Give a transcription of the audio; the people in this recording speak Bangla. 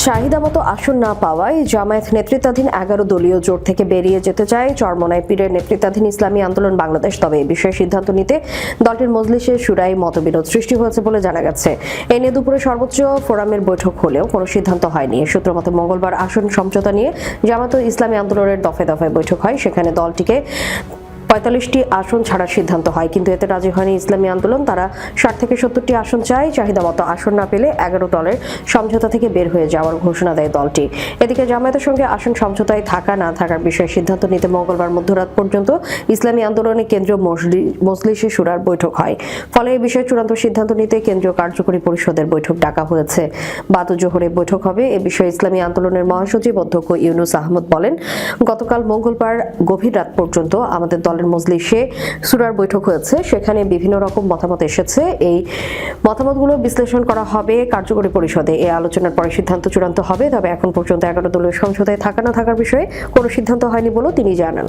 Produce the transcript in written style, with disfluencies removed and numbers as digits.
চাহিদা মতো আসন না পাওয়ায় জামায়াত নেতৃত্বাধীন 11 দলীয় জোট থেকে বেরিয়ে যেতে চায় চরমোনাই পীরের নেতৃত্বাধীন ইসলামী আন্দোলন বাংলাদেশ। তবে এই বিষয়ে সিদ্ধান্ত নিতে দলটির মজলিসে শুরায় মতবিরোধ সৃষ্টি হয়েছে বলে জানা গেছে। এ নিয়ে দুপুরে সর্বোচ্চ ফোরামের বৈঠক হলেও কোনো সিদ্ধান্ত হয়নি। সূত্র মতে মঙ্গলবার আসন সমঝোতা নিয়ে জামায়াত ও ইসলামী আন্দোলনের দফায় দফায় বৈঠক হয়। সেখানে দলটিকে 45টি আসন ছাড়ার সিদ্ধান্ত হয়, কিন্তু এতে রাজি হয়নি ইসলামী আন্দোলন। তারা 60 থেকে 70টি আসন চায়। চাহিদা মতো আসন না পেলে 11 দলের সমঝোতা থেকে বের হয়ে যাওয়ার ঘোষণা দেয় দলটি। এদিকে জামায়াতের সঙ্গে আসন সমঝোতায় থাকা না থাকার বিষয়ে সিদ্ধান্ত নিতে মঙ্গলবার মধ্যরাত পর্যন্ত ইসলামী আন্দোলনের কেন্দ্রীয় মজলিসে শুরার বৈঠক হয়। ফলে এই বিষয়ে চূড়ান্ত সিদ্ধান্ত নিতে কেন্দ্রীয় কার্যকরী পরিষদের বৈঠক ডাকা হয়েছে। বাদ জোহরে বৈঠক হবে। এ বিষয়ে ইসলামী আন্দোলনের মহাসচিব অধ্যক্ষ ইউনুস আহমদ বলেন, গতকাল মঙ্গলবার গভীর রাত পর্যন্ত আমাদের দলের মজলিসে শুরার বৈঠক হয়েছে। সেখানে বিভিন্ন রকম মতামত এসেছে। এই মতামতগুলো বিশ্লেষণ করা হবে কার্যকরী পরিষদে। এই আলোচনার পরে সিদ্ধান্ত চূড়ান্ত হবে। তবে এখন পর্যন্ত 11 দলীয় সংসদে থাকা না থাকার বিষয়ে কোনো সিদ্ধান্ত হয়নি বলেও তিনি জানান।